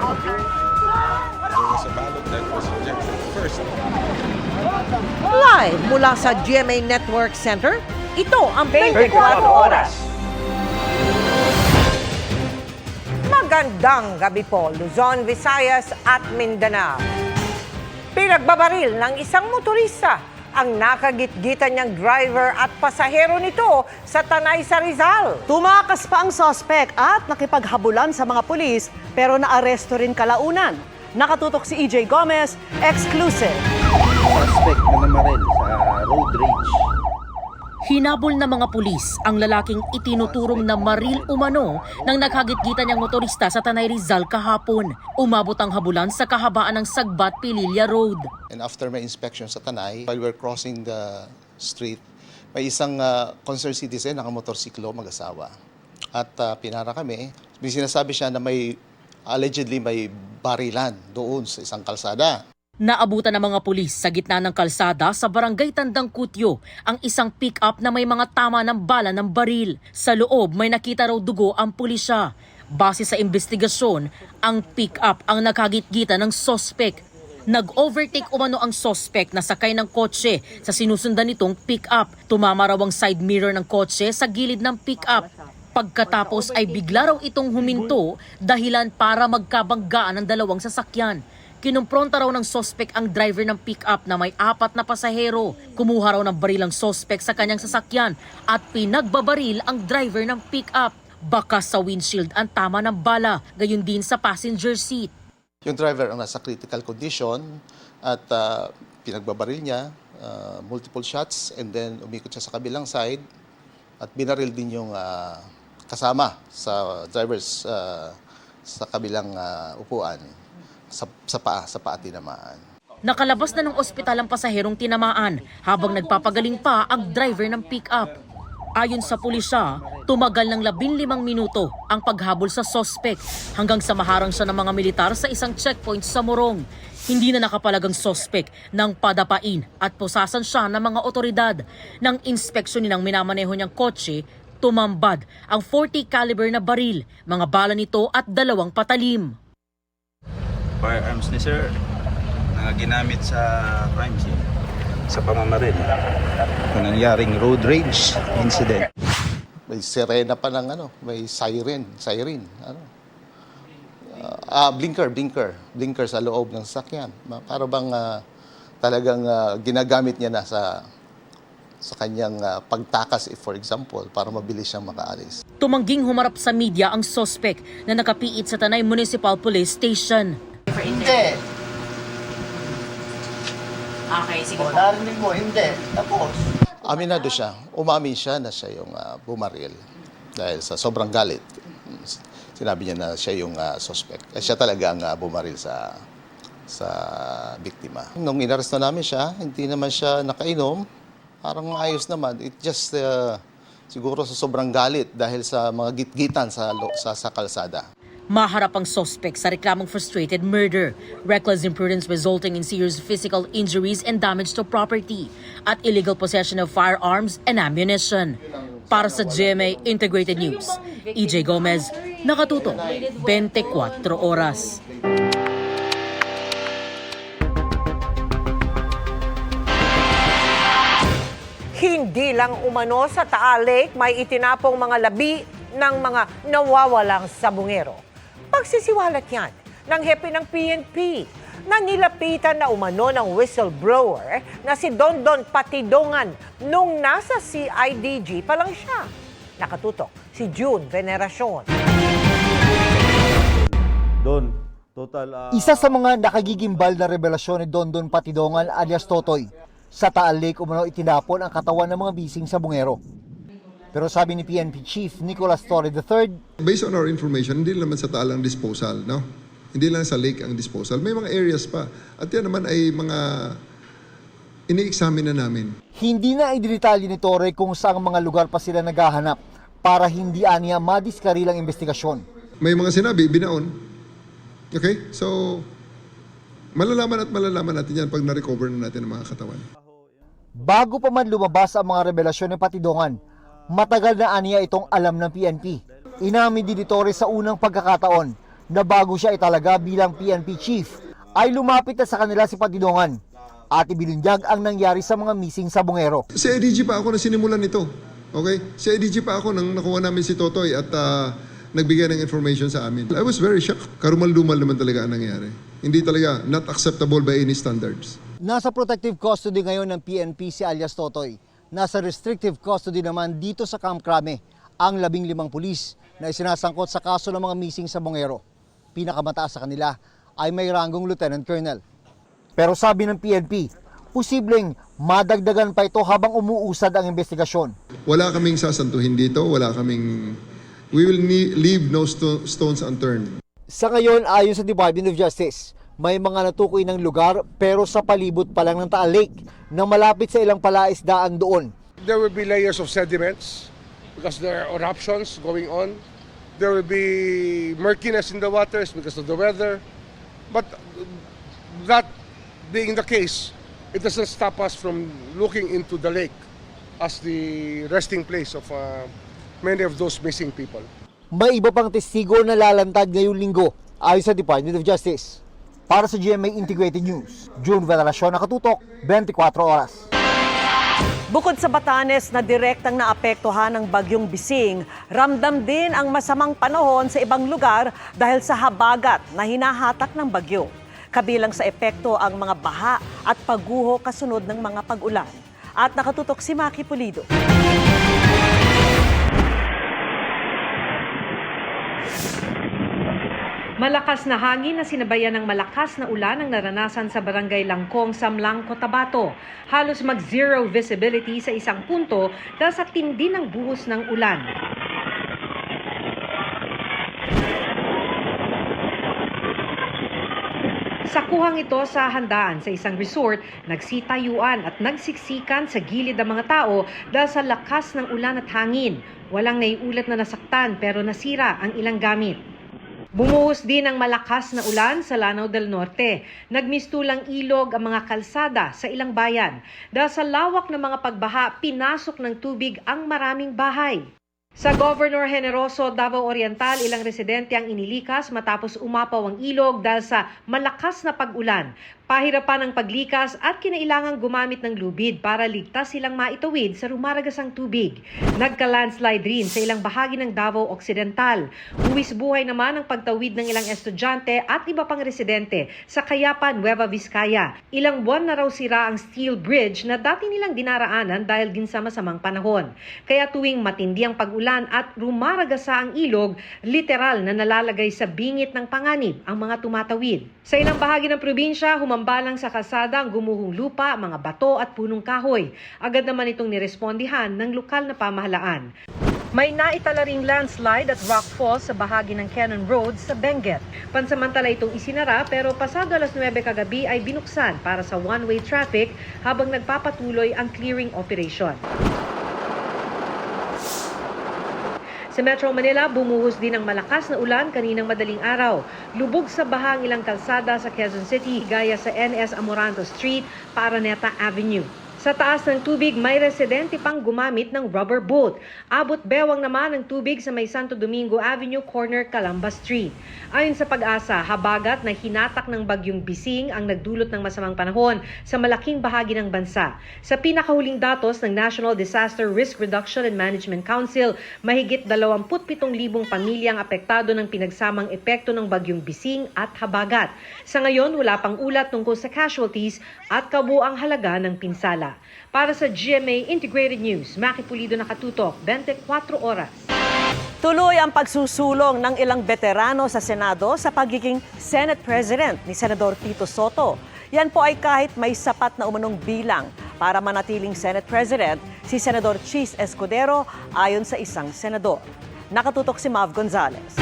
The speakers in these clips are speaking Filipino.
There was a ballot that was rejected first. Live mula sa GMA Network Center, ito ang 24 Oras. Magandang gabi po, Luzon, Visayas at Mindanao. Pinagbabaril ng isang motorista ang nakagitgitan niyang driver at pasahero nito sa Tanay sa Rizal. Tumakas pa ang sospek at nakipaghabulan sa mga pulis pero naaresto rin kalaunan. Nakatutok si EJ Gomez, exclusive. Suspect na namaril sa road rage. Hinabol ng mga pulis ang lalaking itinuturong na maril umano nang naghagitgitan niyang motorista sa Tanay Rizal kahapon. Umabot ang habulan sa kahabaan ng Sagbat Pililla Road. And after my inspection sa Tanay, while we're crossing the street, may isang concerned citizen, nakamotorsiklo, mag-asawa. At pinara kami, may sinasabi siya na allegedly may barilan doon sa isang kalsada. Naabutan ng mga pulis sa gitna ng kalsada sa barangay Tandang Kutyo ang isang pick-up na may mga tama ng bala ng baril. Sa loob may nakita raw dugo ang pulisya. Base sa investigasyon, ang pick-up ang nakagitgitan ng sospek. Nag-overtake umano ang sospek na sakay ng kotse sa sinusundan nitong pick-up. Tumama raw ang side mirror ng kotse sa gilid ng pick-up. Pagkatapos ay bigla raw itong huminto dahilan para magkabanggaan ng dalawang sasakyan. Kinumpronta raw ng sospek ang driver ng pick-up na may 4 na pasahero. Kumuha raw ng baril ang sospek sa kanyang sasakyan at pinagbabaril ang driver ng pick-up. Bakas sa windshield ang tama ng bala, gayon din sa passenger seat. Yung driver ang nasa critical condition at pinagbabaril niya, multiple shots, and then umikot siya sa kabilang side at binaril din yung kasama sa drivers sa kabilang upuan. Sa paa tinamaan. Nakalabas na ng ospital ang pasaherong tinamaan habang nagpapagaling pa ang driver ng pick-up. Ayon sa pulisya, tumagal ng 15 minuto ang paghabol sa sospek hanggang sa maharang siya ng mga militar sa isang checkpoint sa Morong. Hindi na nakapalagang sospek nang padapain at pusasan siya ng mga otoridad. Nang inspeksyon nilang minamaneho niyang kotse, tumambad ang .40 caliber na baril, mga bala nito at 2 patalim. Firearms ni sir na ginamit sa crime scene sa pamamaril. Kung nangyaring road rage incident. May sirena pa ng may siren, blinker sa loob ng sasakyan. Para bang talagang ginagamit niya na sa kanyang pagtakas, if for example, para mabilis siyang makaalis. Tumangging humarap sa media ang sospek na nakapiit sa Tanay Municipal Police Station. Hindi. Okay, sige O, narinig mo, hindi. Tapos. Aminado siya. Umamin siya na siya yung bumaril dahil sa sobrang galit. Sinabi niya na siya yung suspect. Siya talaga ang bumaril sa biktima. Nung inaresto namin siya, hindi naman siya nakainom. Parang ayos naman. It just siguro sa sobrang galit dahil sa mga gitgitan sa kalsada. Maharap ang sospek sa reklamong frustrated murder, reckless imprudence resulting in serious physical injuries and damage to property, at illegal possession of firearms and ammunition. Para sa GMA Integrated News, EJ Gomez, nakatutok, 24 Oras. Hindi lang umano sa Taal Lake may itinapong mga labi ng mga nawawalang sabungero. Pagsisiwalat yan ng hepe ng PNP na nilapitan na umano ng whistleblower na si Dondon Patidongan nung nasa CIDG pa lang siya. Nakatutok si June Veneracion. Isa sa mga nakagigimbal na revelasyon ni Dondon Patidongan alias Totoy, sa Taal Lake umano itinapon ang katawan ng mga bising sabungero. Pero sabi ni PNP Chief Nicolas Torre III, based on our information, hindi naman sa Taal ang disposal, no? Hindi lang sa lake ang disposal. May mga areas pa. At yan naman ay mga ini-examine na namin. hindi na idinitalye ni Torre kung saang mga lugar pa sila naghahanap para hindi aniya madiskarilang investigasyon. May mga sinabi, binaon. Okay? So, malalaman natin yan pag na-recover na natin ang mga katawan. Bago pa man lumabas ang mga revelasyon ng Patidongan, matagal na aniya itong alam ng PNP. Inamin din ni Torre sa unang pagkakataon na bago siya italaga bilang PNP chief, ay lumapit na sa kanila si Patidongan at ibinunyag ang nangyari sa mga missing sa Bungero. Si IDG pa ako na sinimulan nito. Okay? Si IDG pa ako nang nakuha namin si Totoy at nagbigay ng information sa amin. I was very shocked. Karumal-dumal naman talaga ang nangyari. Hindi talaga not acceptable by any standards. Nasa protective custody ngayon ng PNP si alias Totoy. Nasa restrictive custody naman dito sa Camp Crame ang 15 pulis na isinasangkot sa kaso ng mga missing sa Bungero. Pinakamataas sa kanila ay may ranggong Lieutenant Colonel. Pero sabi ng PNP, posibleng madagdagan pa ito habang umuusad ang investigasyon. Wala kaming sasantuhin dito. We will leave no stones unturned. Sa ngayon, ayon sa Department of Justice, may mga natukoy ng lugar pero sa palibot pa lang ng Taal Lake na malapit sa ilang palaisdaan doon. There will be layers of sediments because there are eruptions going on. There will be murkiness in the waters because of the weather. But that being the case, it doesn't stop us from looking into the lake as the resting place of many of those missing people. May iba pang testigo na lalantad ngayong linggo ayon sa Department of Justice. Para sa GMA Integrated News, June Veneracion, nakatutok, 24 oras. Bukod sa Batanes na direktang naapektuhan ng bagyong Bising, ramdam din ang masamang panahon sa ibang lugar dahil sa habagat na hinahatak ng bagyo. Kabilang sa epekto ang mga baha at pagguho kasunod ng mga pag-ulan. At nakatutok si Maki Pulido. Malakas na hangin na sinabayan ng malakas na ulan ang naranasan sa Barangay Langkong, Samlang, Cotabato. Halos mag-zero visibility sa isang punto dahil sa tindi ng buhos ng ulan. Sa kuhang ito sa handaan sa isang resort, nagsitayuan at nagsiksikan sa gilid ang mga tao dahil sa lakas ng ulan at hangin. Walang naiulat na nasaktan pero nasira ang ilang gamit. Bumuhos din ang malakas na ulan sa Lanao del Norte. Nagmistulang ilog ang mga kalsada sa ilang bayan. Dahil sa lawak ng mga pagbaha, pinasok ng tubig ang maraming bahay. Sa Governor Generoso, Davao Oriental, ilang residente ang inilikas matapos umapaw ang ilog dahil sa malakas na pag-ulan. Pahirapan ang paglikas at kinailangang gumamit ng lubid para ligtas silang maitawid sa rumaragasang tubig. Nagka-landslide rin sa ilang bahagi ng Davao Occidental. Huwis buhay naman ang pagtawid ng ilang estudyante at iba pang residente sa Kayapan, Nueva Vizcaya. Ilang buwan na raw sira ang steel bridge na dati nilang dinaraanan dahil din sa masamang panahon. Kaya tuwing matindi ang pag-ulan at rumaragasa ang ilog, literal na nalalagay sa bingit ng panganib ang mga tumatawid. Sa ilang bahagi ng probinsya, humambalang sa kalsada ang gumuhong lupa, mga bato at punong kahoy. Agad naman itong nirespondihan ng lokal na pamahalaan. May naitala ring landslide at rockfall sa bahagi ng Cannon Road sa Benguet. Pansamantala itong isinara pero pasado alas 9 kagabi ay binuksan para sa one-way traffic habang nagpapatuloy ang clearing operation. Sa Metro Manila, bumuhos din ang malakas na ulan kaninang madaling araw. Lubog sa baha ang ilang kalsada sa Quezon City, gaya sa NS Amoranto Street, Paraneta Avenue. Sa taas ng tubig, may residente pang gumamit ng rubber boat. Abot bewang naman ang tubig sa may Santo Domingo Avenue, corner Calamba Street. Ayon sa Pag-asa, habagat na hinatak ng bagyong Bising ang nagdulot ng masamang panahon sa malaking bahagi ng bansa. Sa pinakahuling datos ng National Disaster Risk Reduction and Management Council, mahigit 27,000 pamilyang apektado ng pinagsamang epekto ng bagyong Bising at habagat. Sa ngayon, wala pang ulat tungkol sa casualties at kabuang halaga ng pinsala. Para sa GMA Integrated News, Maki Pulido, nakatutok, 24 oras. Tuloy ang pagsusulong ng ilang veterano sa Senado sa pagiging Senate President ni Senador Tito Soto. Yan po ay kahit may sapat na umunong bilang para manatiling Senate President si Senador Chis Escudero ayon sa isang senador. Nakatutok si Mav Gonzalez.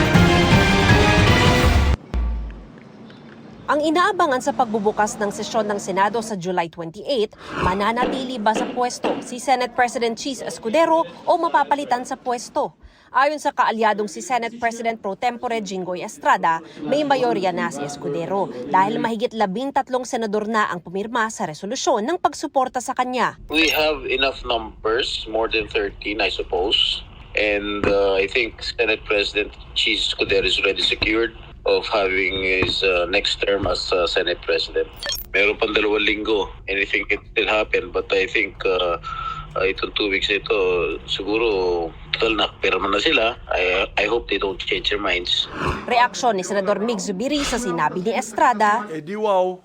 Ang inaabangan sa pagbubukas ng sesyon ng Senado sa July 28, mananatili ba sa pwesto si Senate President Chis Escudero o mapapalitan sa pwesto? Ayon sa kaalyadong si Senate President Pro Tempore Jinggoy Estrada, may mayorya na si Escudero dahil mahigit 13 senador na ang pumirma sa resolusyon ng pagsuporta sa kanya. We have enough numbers, more than 13 I suppose. And I think Senate President Chis Escudero is already secured. of having his next term as Senate President. Meron pang 2 linggo. Anything can still happen, but I think itong 2 weeks ito, siguro total nakapirma na sila. I hope they don't change their minds. Reaksyon ni Senador Mig Zubiri sa sinabi ni Estrada. Eh di wow.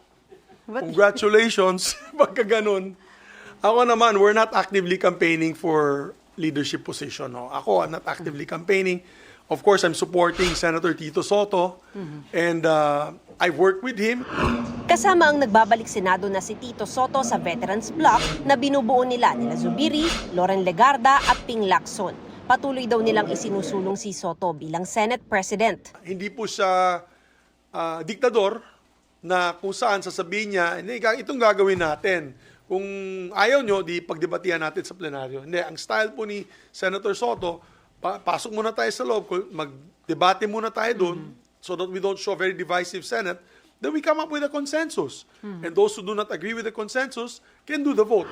Congratulations. Pagka ganun. Ako naman, we're not actively campaigning for leadership position. No? Ako, I'm not actively campaigning. Of course, I'm supporting Senator Tito Soto. And I've worked with him. Kasama ang nagbabalik Senado na si Tito Soto sa Veterans Bloc na binubuo nila Zubiri, Loren Legarda at Ping Lacson. Patuloy daw nilang isinusulong si Soto bilang Senate President. Hindi po siya diktador na kung saan sasabihin niya, itong gagawin natin. Kung ayaw nyo, di pagdebatihan natin sa plenaryo. Hindi, ang style po ni Senator Soto, pasok muna tayo sa loob, mag-debate muna tayo doon so that we don't show a very divisive Senate, then we come up with a consensus. And those who do not agree with the consensus can do the vote.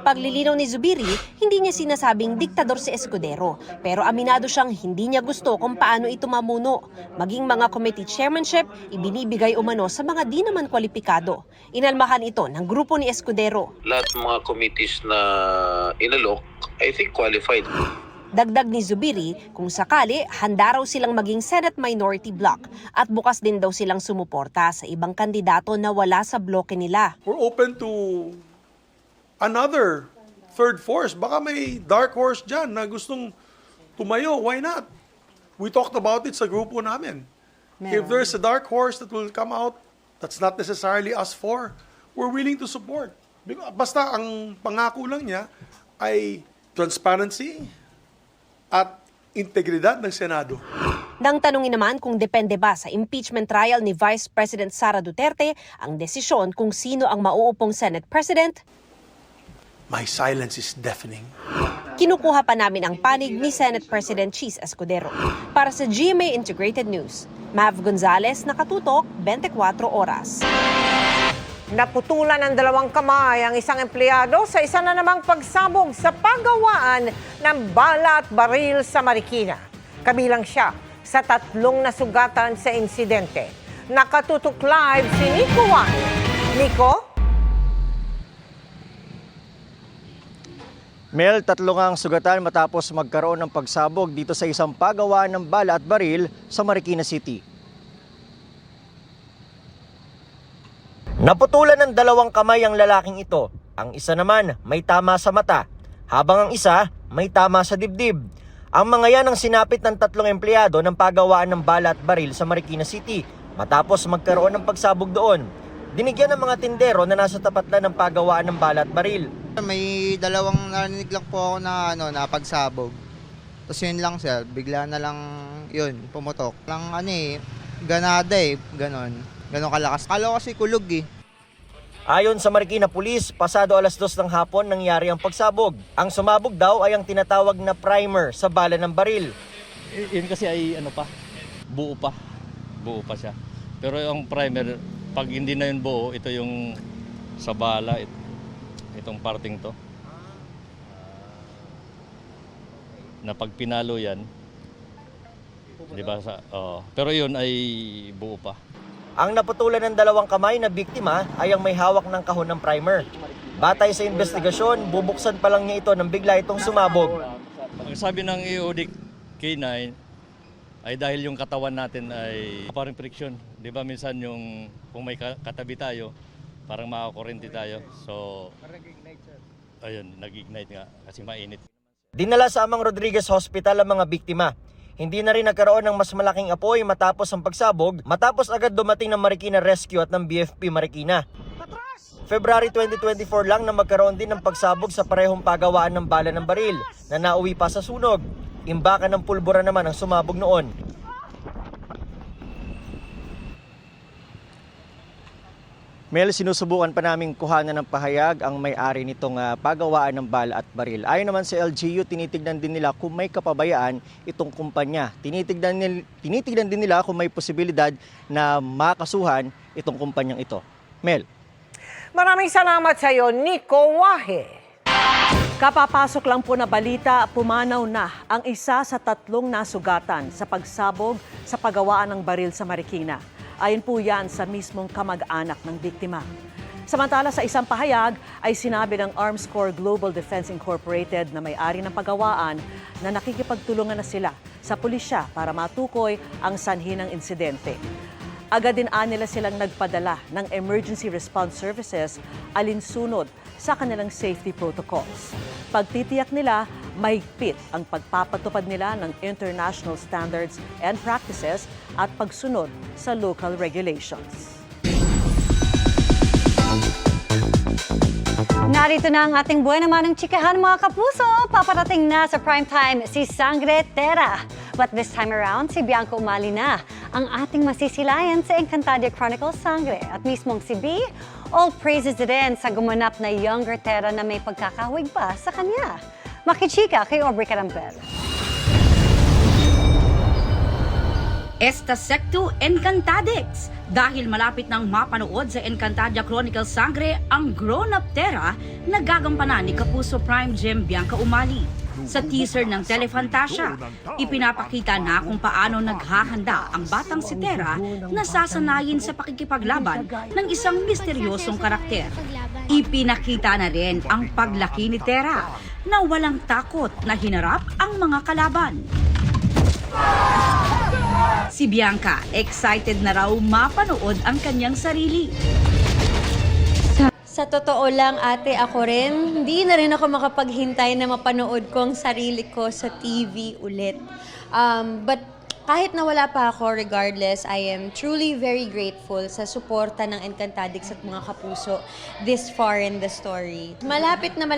Paglilinaw ni Zubiri, hindi niya sinasabing diktador si Escudero, pero aminado siyang hindi niya gusto kung paano ito mamuno. Maging mga committee chairmanship, ibinibigay umano sa mga di naman kwalipikado. Inalmahan ito ng grupo ni Escudero. Lahat ng mga committees na inalok, I think qualified. Dagdag ni Zubiri, kung sakali, handa raw silang maging Senate Minority Bloc at bukas din daw silang sumuporta sa ibang kandidato na wala sa bloke nila. We're open to another third force. Baka may dark horse dyan na gustong tumayo. Why not? We talked about it sa grupo namin. If there's a dark horse that will come out, that's not necessarily us four. We're willing to support. Basta ang pangako lang niya ay transparency at integridad ng Senado. Nang tanungin naman kung depende ba sa impeachment trial ni Vice President Sara Duterte ang desisyon kung sino ang mauupong Senate President, My silence is deafening. kinukuha pa namin ang panig ni Senate President Cheese Escudero. Para sa GMA Integrated News, Mav Gonzalez, nakatutok, 24 oras. Naputulan ng 2 kamay ang isang empleyado sa isa na namang pagsabog sa paggawaan ng bala at baril sa Marikina. Kabilang siya sa 3 nasugatan sa insidente. Nakatutok live si Nico Juan. Nico? Mel, 3 ang sugatan matapos magkaroon ng pagsabog dito sa isang paggawaan ng bala at baril sa Marikina City. Naputulan ng 2 kamay ang lalaking ito. Ang isa naman may tama sa mata, habang ang isa may tama sa dibdib. Ang mga yan ang sinapit ng 3 empleyado ng paggawaan ng bala at baril sa Marikina City matapos magkaroon ng pagsabog doon. Dinigyan ng mga tindero na nasa tapat lang ng paggawaan ng bala at baril. May 2 narinig lang po ako na pagsabog. Tapos yun lang sir, bigla na lang yun, pumutok. Lang ganada ganon kalakas. Kala ko kasi kulog Ayon sa Marikina Police, pasado 2:00 ng hapon nangyari ang pagsabog. Ang sumabog daw ay ang tinatawag na primer sa bala ng baril. Yun kasi ay buo pa siya. Pero yung primer, pag hindi na yun buo, ito yung sa bala, itong parting to. Na pag pinalo yan, di ba? Pero yun ay buo pa. Ang naputulan ng 2 kamay na biktima ay ang may hawak ng kahon ng primer. Batay sa investigasyon, bubuksan pa lang niya ito nang bigla itong sumabog. Ang sabi ng EOD K9 ay dahil yung katawan natin ay parang friction. Di ba minsan yung kung may katabi tayo, parang makakurente tayo. So, ayun, nag-ignite nga kasi mainit. Dinala sa Amang Rodriguez Hospital ang mga biktima. Hindi na rin nagkaroon ng mas malaking apoy matapos ang pagsabog, matapos agad dumating ng Marikina Rescue at ng BFP Marikina. February 2024 lang na magkaroon din ng pagsabog sa parehong pagawaan ng bala ng baril na nauwi pa sa sunog. Imbakan ng pulbura naman ang sumabog noon. Mel, sinusubukan pa naming kuhanan ng pahayag ang may-ari nitong pagawaan ng bala at baril. Ayon naman sa LGU, tinitignan din nila kung may kapabayaan itong kumpanya. Tinitignan din nila kung may posibilidad na makasuhan itong kumpanyang ito. Mel. Maraming salamat sa iyo, Nico Wahe. Kapapasok lang po na balita, pumanaw na ang isa sa 3 nasugatan sa pagsabog sa paggawaan ng baril sa Marikina. Ayon po yan sa mismong kamag-anak ng biktima. Samantala sa isang pahayag ay sinabi ng Arms Corps Global Defense Incorporated na may-ari ng paggawaan na nakikipagtulungan na sila sa pulisya para matukoy ang sanhi ng insidente. Agad din nila silang nagpadala ng emergency response services alinsunod sa kanilang safety protocols. Pagtitiyak nila, mahigpit ang pagpapatupad nila ng international standards and practices at pagsunod sa local regulations. Narito na ang ating buwan naman ng chikahan mga kapuso. Paparating na sa primetime si Sangre Terra. But this time around, si Bianca Umali na ang ating masisilayan sa Encantadia Chronicles Sangre. At mismong si B, all praises din sa gumanap na younger Terra na may pagkakahawig pa sa kanya. Makichika kay Aubrey Carampel. Esta Secto Encantadix. Dahil malapit nang mapanood sa Encantadia Chronicles Sangre ang grown-up Terra na gagampanan ni Kapuso Prime Gem Bianca Umali. Sa teaser ng Telefantasia, ipinapakita na kung paano naghahanda ang batang si Terra na sasanayin sa pakikipaglaban ng isang misteryosong karakter. Ipinakita na rin ang paglaki ni Terra na walang takot na hinarap ang mga kalaban. Si Bianca, excited na raw mapanood ang kanyang sarili. Sa totoo lang, ate, ako rin, hindi na rin ako makapaghintay na mapanood ko ang sarili ko sa TV ulit. But kahit na wala pa ako, regardless, I am truly very grateful sa suporta ng Encantadix at mga kapuso this far in the story. Malapit na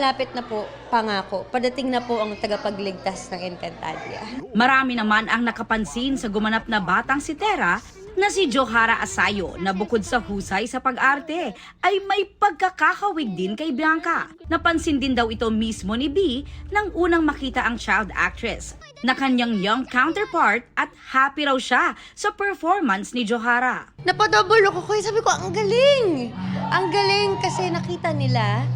po, pangako, padating na po ang tagapagligtas ng Encantadia. Marami naman ang nakapansin sa gumanap na batang si Terra na si Johara Asayo na bukod sa husay sa pag-arte ay may pagkakahawig din kay Bianca. Napansin din daw ito mismo ni B nang unang makita ang child actress na kanyang young counterpart at happy raw siya sa performance ni Johara. Napadouble ako ko, sabi ko, ang galing! Ang galing kasi nakita nila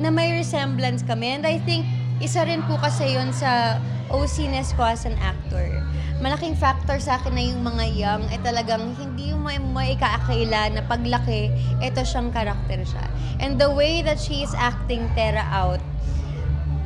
na may resemblance kami. And I think isa rin po kasi yun sa OC-ness ko as an actor. Malaking factor sa akin na yung mga young talagang hindi mo maikaakila na paglaki, ito siyang karakter siya. And the way that she is acting Terra out,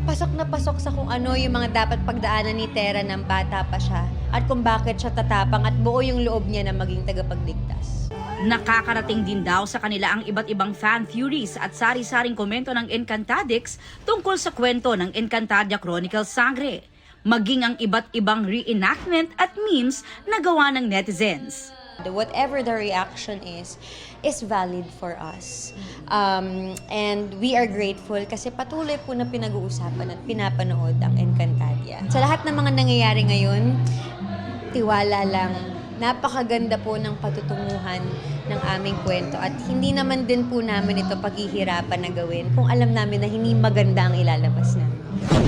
pasok na pasok sa kung ano yung mga dapat pagdaanan ni Terra ng bata pa siya at kung bakit siya tatapang at buo yung loob niya na maging tagapagligtas. Nakakarating din daw sa kanila ang iba't ibang fan theories at sari-saring komento ng Encantadix tungkol sa kwento ng Encantadia Chronicles Sangre, maging ang iba't ibang reenactment at memes na gawa ng netizens. Whatever the reaction is valid for us. And we are grateful kasi patuloy po na pinag-uusapan at pinapanood ang Encantadia. Sa lahat ng mga nangyayari ngayon, tiwala lang. Napakaganda po ng patutunguhan ng aming kwento at hindi naman din po namin ito paghihirapan na gawin kung alam namin na hindi maganda ang ilalabas namin.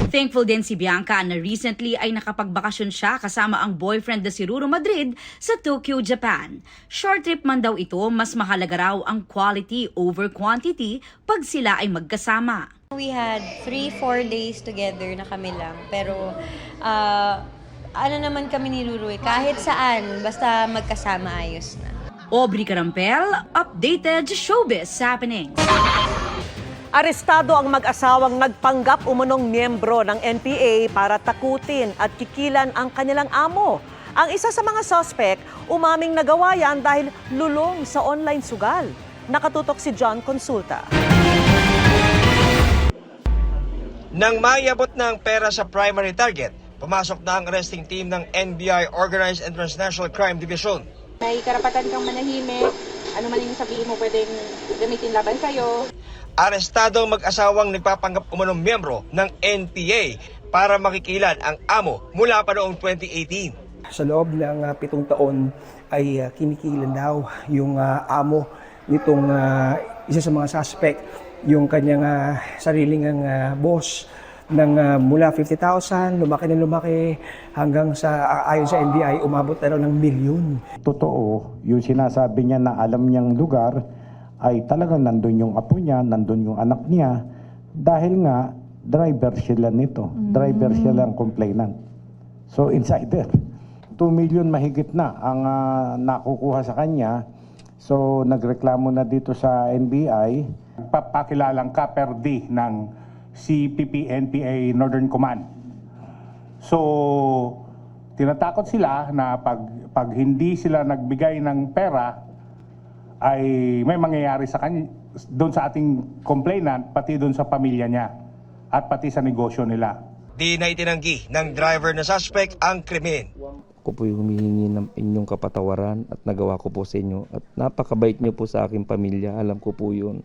Thankful din si Bianca na recently ay nakapagbakasyon siya kasama ang boyfriend na si Ruro Madrid sa Tokyo, Japan. Short trip man daw ito, mas mahalaga raw ang quality over quantity pag sila ay magkasama. We had 3-4 days together na kami lang pero ano naman kami ni Ruro, kahit saan, basta magkasama ayos na. Aubrey Carampel, updated showbiz happenings. Arestado ang mag-asawang nagpanggap umunong miyembro ng NPA para takutin at kikilan ang kanilang amo. Ang isa sa mga suspect, umaming nagawa yan dahil lulong sa online sugal. Nakatutok si John Consulta. Nang mayabot na ang pera sa primary target, pumasok na ang arresting team ng NBI Organized and Transnational Crime Division. May karapatan kang manahimik, ano man yung sabihin mo pwedeng gamitin laban sa'yo. Arestado ang mag-asawang nagpapanggap umunong miyembro ng NPA para makikilan ang amo mula pa noong 2018. Sa loob ng 7 taon ay kinikilan daw yung amo nitong isa sa mga suspect, yung kanyang sariling boss ng mula 50,000, lumaki hanggang sa ayon sa NBI umabot na raw ng milyon. Totoo, yung sinasabi niya na alam niyang lugar ay talagang nandun yung apo niya, nandun yung anak niya dahil nga driver sila nito. Driver sila ang complainant. So insider, 2 million mahigit na ang nakukuha sa kanya. So nagreklamo na dito sa NBI. Papakilalang Kapper D ng CPP NPA Northern Command. So tinatakot sila na pag hindi sila nagbigay ng pera ay may mangyayari sa kanya, doon sa ating complainant, pati doon sa pamilya niya at pati sa negosyo nila. Di na itinanggi ng driver na suspect ang krimen. Ako po yung humihingi ng inyong kapatawaran at nagawa ko po sa inyo. At napakabait niyo po sa aking pamilya, alam ko po yun.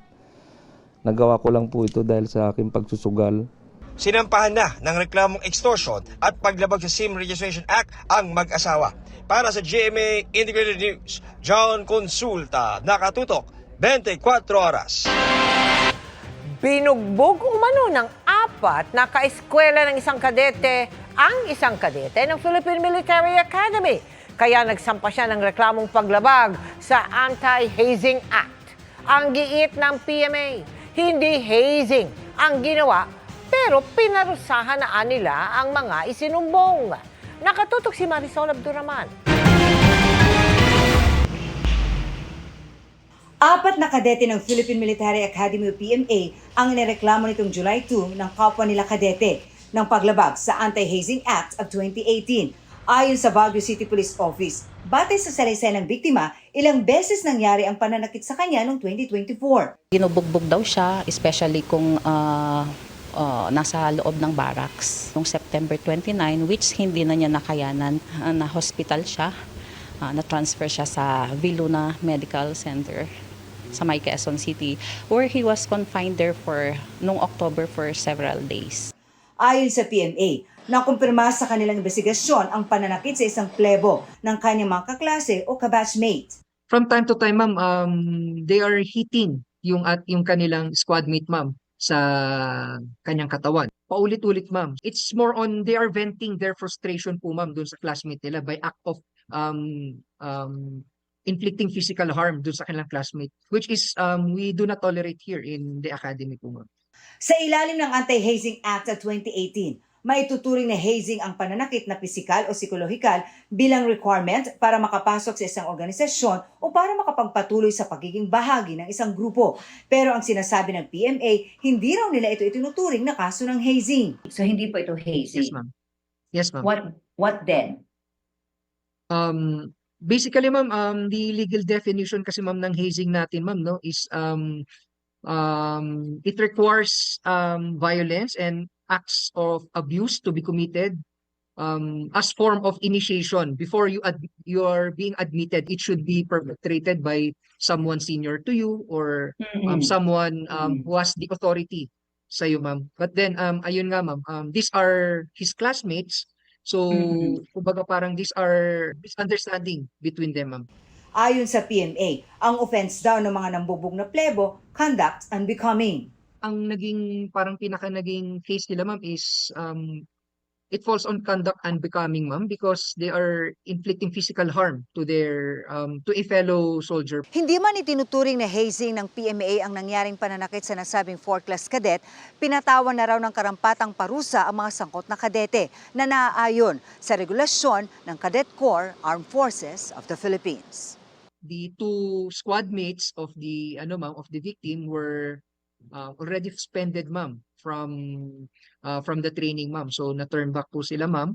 Nagawa ko lang po ito dahil sa aking pagsusugal. Sinampahan na ng reklamong extortion at paglabag sa SIM Registration Act ang mag-asawa. Para sa GMA Integrated News, John Consulta, nakatutok 24 oras. Binugbog umano ng 4 na kaeskwela ng isang kadete ang isang kadete ng Philippine Military Academy. Kaya nagsampa siya ng reklamong paglabag sa Anti-Hazing Act. Ang giit ng PMA, hindi hazing ang ginawa, pero pinarusahan na nila ang mga isinumbong. Nakatutok si Marisol Abduraman. 4 na kadete ng Philippine Military Academy o PMA ang nireklamo nitong July 2 ng kapwa nila kadete ng paglabag sa Anti-Hazing Act of 2018. Ayon sa Baguio City Police Office, batay sa salaysay ng biktima, ilang beses nangyari ang pananakit sa kanya noong 2024. Ginubugbog daw siya, especially kung nasa loob ng barracks. Noong September 29, which hindi na niya nakayanan, na-hospital siya, na-transfer siya sa Viluna Medical Center sa May Quezon City, where he was confined there noong October for several days. Ayon sa PMA, nakumpirma sa kanilang investigasyon ang pananakit sa isang plebo ng kanyang mga kaklase o kabatchmate. From time to time, ma'am, they are hitting yung kanilang squad mate, ma'am, sa kanyang katawan. Paulit-ulit, ma'am. It's more on they are venting their frustration po, ma'am, dun sa classmate nila by act of inflicting physical harm dun sa kanilang classmate, which is we do not tolerate here in the academy po, ma'am. Sa ilalim ng Anti-Hazing Act of 2018, maituturing na hazing ang pananakit na pisikal o psikolohikal bilang requirement para makapasok sa isang organisasyon o para makapagpatuloy sa pagiging bahagi ng isang grupo. Pero ang sinasabi ng PMA, hindi raw nila ito itinuturing na kaso ng hazing. So hindi po ito hazing? Yes, ma'am. Yes, ma'am. What then? Basically, ma'am, the legal definition kasi, ma'am, ng hazing natin, ma'am, no, is it requires violence and acts of abuse to be committed as form of initiation. Before you are being admitted, it should be perpetrated by someone senior to you or someone who has the authority sa iyo, ma'am. But then, ayun nga, ma'am, these are his classmates. So, kumbaga parang these are misunderstanding between them, ma'am. Ayon sa PMA, ang offense daw ng mga nambubog na plebo, conduct unbecoming. Ang pinaka naging case nila, ma'am, is it falls on conduct unbecoming, ma'am, because they are inflicting physical harm to their to a fellow soldier. Hindi man itinuturing na hazing ng PMA ang nangyaring pananakit sa nasabing 4th-class cadet, pinatawan na raw ng karampatang parusa ang mga sangkot na kadete na naaayon sa regulasyon ng Cadet Corps Armed Forces of the Philippines. The 2 squad mates of the victim were already suspended, ma'am, from the training, ma'am. So na-turn back po sila, ma'am.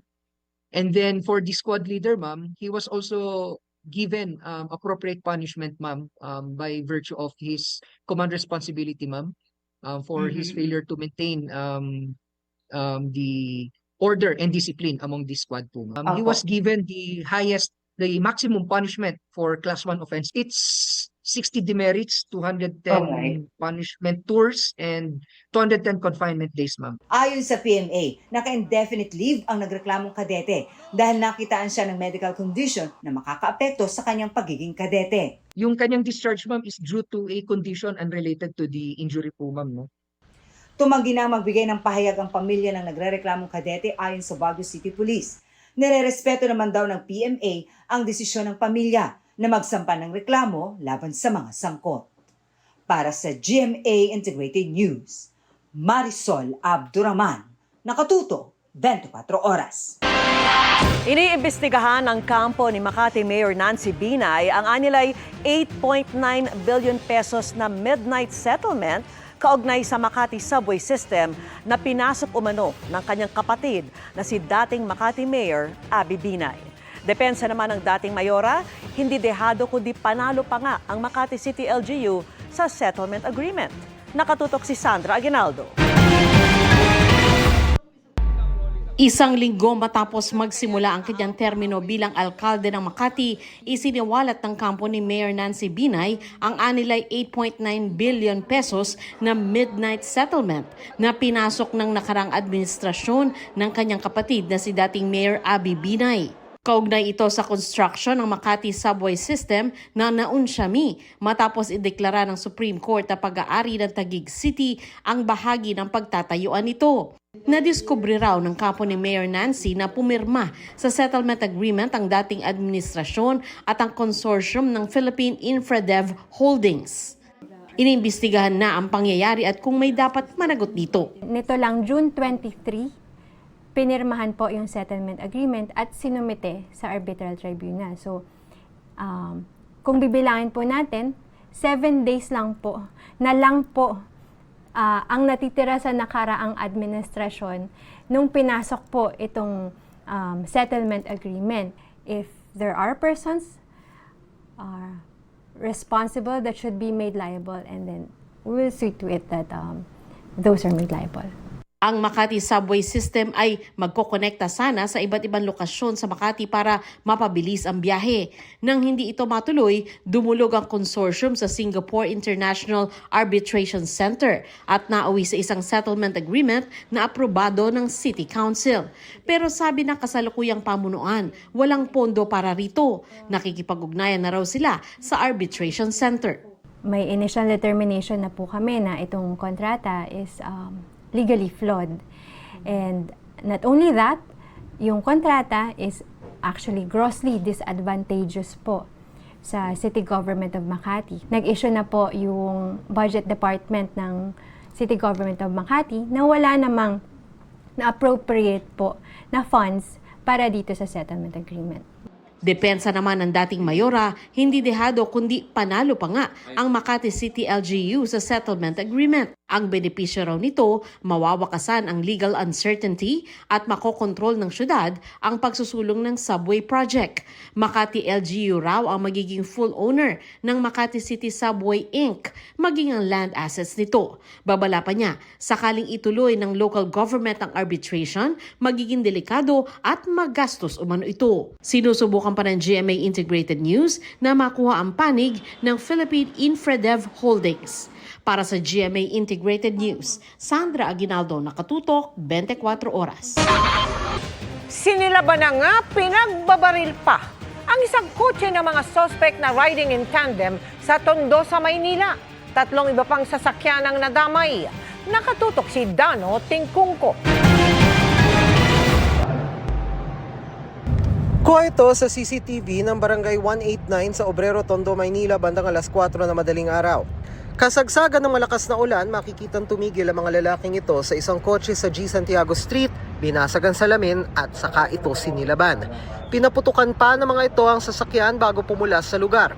And then for the squad leader, ma'am, he was also given appropriate punishment, ma'am, by virtue of his command responsibility, ma'am, for his failure to maintain the order and discipline among the squad po, ma'am. He was given the maximum punishment for class 1 offense. It's 60 demerits, 210 punishment tours, and 210 confinement days, ma'am. Ayon sa PMA, naka-indefinite leave ang nagreklamong kadete dahil nakitaan siya ng medical condition na makakaapekto sa kanyang pagiging kadete. Yung kanyang discharge, ma'am, is due to a condition unrelated to the injury po, ma'am, no? Tumanggi na magbigay ng pahayag ang pamilya ng nagrereklamong kadete ayon sa Baguio City Police. Nirerespeto naman daw ng PMA ang desisyon ng pamilya na magsampa ng reklamo laban sa mga sangkot. Para sa GMA Integrated News, Marisol Abduraman, Nakatuto, 24 Oras. Iniimbestigahan ng kampo ni Makati Mayor Nancy Binay ang anilay 8.9 billion pesos na midnight settlement kaugnay sa Makati subway system na pinasok umano ng kanyang kapatid na si dating Makati Mayor Abby Binay. Depensa naman ng dating mayora, hindi dehado kundi panalo pa nga ang Makati City LGU sa settlement agreement. Nakatutok si Sandra Aguinaldo. Isang linggo matapos magsimula ang kanyang termino bilang alkalde ng Makati, isiniwalat ng kampo ni Mayor Nancy Binay ang anilay 8.9 billion pesos na midnight settlement na pinasok ng nakarang administrasyon ng kanyang kapatid na si dating Mayor Abby Binay. Kaugnay ito sa construction ng Makati subway system na naunsyami matapos ideklara ng Supreme Court na pag-aari ng Taguig City ang bahagi ng pagtatayuan nito. Nadiskubre raw ng kampo ni Mayor Nancy na pumirma sa settlement agreement ang dating administrasyon at ang consortium ng Philippine Infradev Holdings. Iniimbestigahan na ang pangyayari at kung may dapat managot dito. Nito lang June 23, pinirmahan po yung settlement agreement at sinumite sa arbitral tribunal. So, kung bibilangin po natin, 7 days lang po ang natitira sa nakaraang administrasyon nung pinasok po itong settlement agreement. If there are persons responsible that should be made liable, and then we will see to it that those are made liable. Ang Makati subway system ay magkokonekta sana sa iba't ibang lokasyon sa Makati para mapabilis ang biyahe. Nang hindi ito matuloy, dumulog ang consortium sa Singapore International Arbitration Center at nauwi sa isang settlement agreement na aprobado ng City Council. Pero sabi ng kasalukuyang pamunuan, walang pondo para rito. Nakikipag-ugnayan na raw sila sa arbitration center. May initial determination na po kami na itong kontrata is legally flawed. And not only that, yung kontrata is actually grossly disadvantageous po sa City Government of Makati. Nag-issue na po yung Budget Department ng City Government of Makati na wala namang na-appropriate po na funds para dito sa settlement agreement. Depensa naman ng dating mayora, hindi dehado kundi panalo pa nga ang Makati City LGU sa settlement agreement. Ang benepisyo raw nito, mawawakasan ang legal uncertainty at makokontrol ng syudad ang pagsusulong ng subway project. Makati LGU raw ang magiging full owner ng Makati City Subway Inc., maging ang land assets nito. Babala pa niya, sakaling ituloy ng local government ang arbitration, magiging delikado at magastos umano ito. Sinusubukan pa ng GMA Integrated News na makuha ang panig ng Philippine Infradev Holdings. Para sa GMA Integrated News, Sandra Aguinaldo, Nakatutok, 24 Oras. Sinilaban na nga, pinagbabaril pa ang isang kotse ng mga suspect na riding in tandem sa Tondo sa Maynila. 3 iba pang sasakyan ang nadamay. Nakatutok si Dano Tingkungko. Kuha ito sa CCTV ng Barangay 189 sa Obrero, Tondo, Maynila bandang alas 4 na madaling araw. Kasagsagan ng malakas na ulan, makikitang tumigil ang mga lalaking ito sa isang kotse sa G. Santiago Street, binasagan salamin at saka ito sinilaban. Pinaputukan pa ng mga ito ang sasakyan bago pumulas sa lugar.